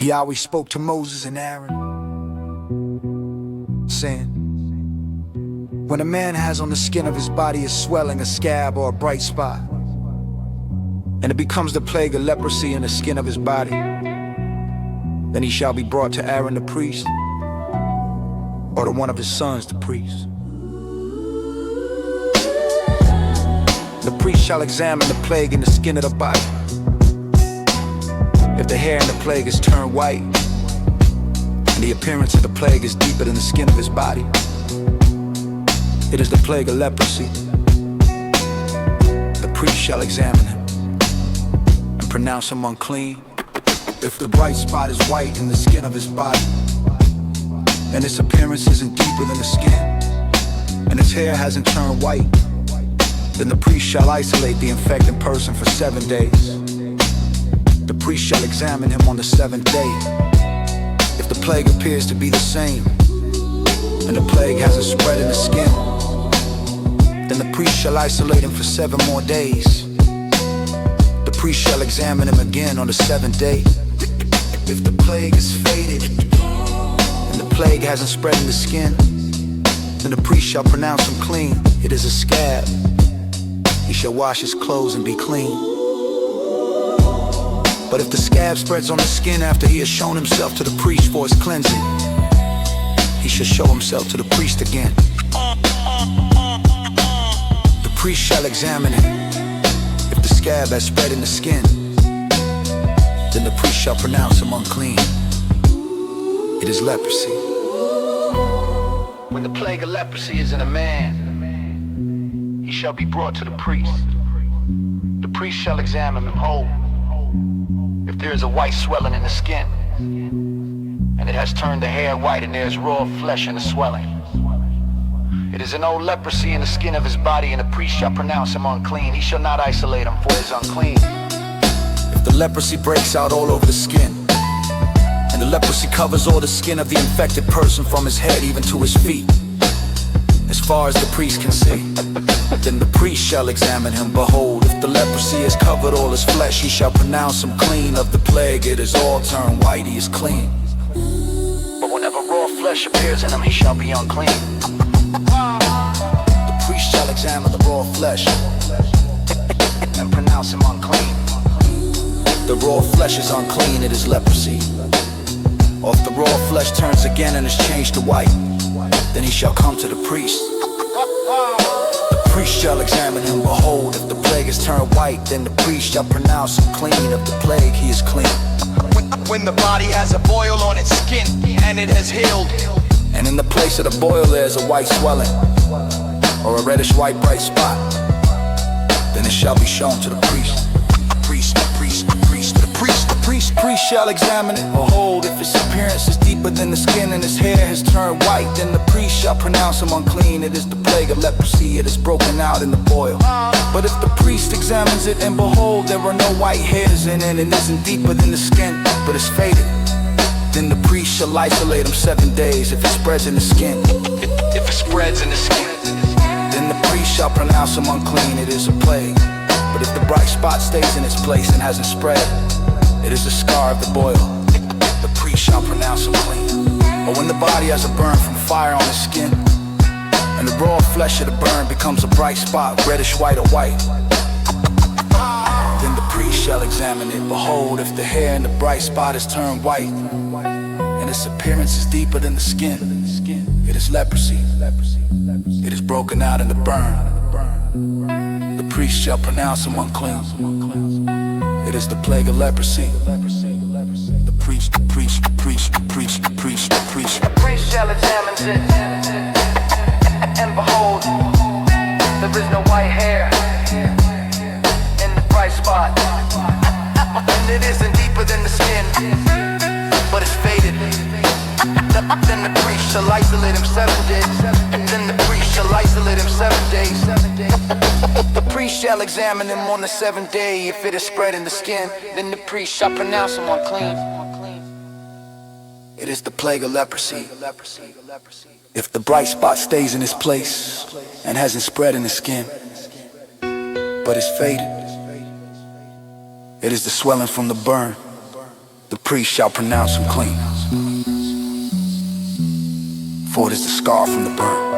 Yahweh spoke to Moses and Aaron, saying, when a man has on the skin of his body a swelling, a scab, or a bright spot, and it becomes the plague of leprosy in the skin of his body, then he shall be brought to Aaron the priest, or to one of his sons the priest. The priest shall examine the plague in the skin of the body. If the hair in the plague is turned white, and the appearance of the plague is deeper than the skin of his body, it is the plague of leprosy. The priest shall examine him and pronounce him unclean. If the bright spot is white in the skin of his body, and its appearance isn't deeper than the skin, and his hair hasn't turned white, then the priest shall isolate the infected person for 7 days. The priest shall examine him on the 7th day. If the plague appears to be the same, and the plague hasn't spread in the skin, then the priest shall isolate him for 7 more days. The priest shall examine him again on the 7th day. If the plague is faded, and the plague hasn't spread in the skin, then the priest shall pronounce him clean. It is a scab. He shall wash his clothes and be clean. But if the scab spreads on the skin after he has shown himself to the priest for his cleansing, he shall show himself to the priest again. The priest shall examine him. If the scab has spread in the skin, then the priest shall pronounce him unclean. It is leprosy. When the plague of leprosy is in a man, he shall be brought to the priest. The priest shall examine him whole. If there is a white swelling in the skin, and it has turned the hair white, and there is raw flesh in the swelling, it is an old leprosy in the skin of his body, and the priest shall pronounce him unclean. He shall not isolate him, for he is unclean. If the leprosy breaks out all over the skin, and the leprosy covers all the skin of the infected person from his head even to his feet, as far as the priest can see, then the priest shall examine him. Behold, if the leprosy has covered all his flesh, he shall pronounce him clean of the plague. It is all turned white, he is clean. But whenever raw flesh appears in him, he shall be unclean. The priest shall examine the raw flesh and pronounce him unclean. The raw flesh is unclean, it is leprosy. Or if the raw flesh turns again and is changed to white, then he shall come to the priest. The priest shall examine him. Behold, if the plague is turned white, then the priest shall pronounce him clean. Of the plague he is clean. When the body has a boil on its skin and it has healed, and in the place of the boil there is a white swelling, or a reddish white bright spot, then it shall be shown to the priest. The priest shall examine it. Behold, if its appearance is deeper than the skin and his hair has turned white, then the priest shall pronounce him unclean. It is the plague of leprosy, it is broken out in the boil. But if the priest examines it, and behold, there are no white hairs in it, and isn't deeper than the skin, but is faded, then the priest shall isolate him 7 days. If it spreads in the skin, if it spreads in the skin, then the priest shall pronounce him unclean. It is a plague. But if the bright spot stays in its place and hasn't spread, it is the scar of the boil. The priest shall pronounce him clean. But when the body has a burn from fire on his skin, and the raw flesh of the burn becomes a bright spot, reddish white or white, then the priest shall examine it. Behold, if the hair in the bright spot is turned white, and its appearance is deeper than the skin, it is leprosy. It is broken out in the burn. The priest shall pronounce him unclean. It is the plague of leprosy. The priest shall examine it, and behold, there is no white hair in the bright spot, and it isn't deeper than the skin, but it's faded. Then the priest shall isolate him 7 days. Then the priest shall isolate him 7 days. The priest shall examine him on the 7th day. If it is spread in the skin, then the priest shall pronounce him unclean. It is the plague of leprosy. If the bright spot stays in its place and hasn't spread in the skin, but is faded, it is the swelling from the burn. the priest shall pronounce him clean. For it is the scar from the burn.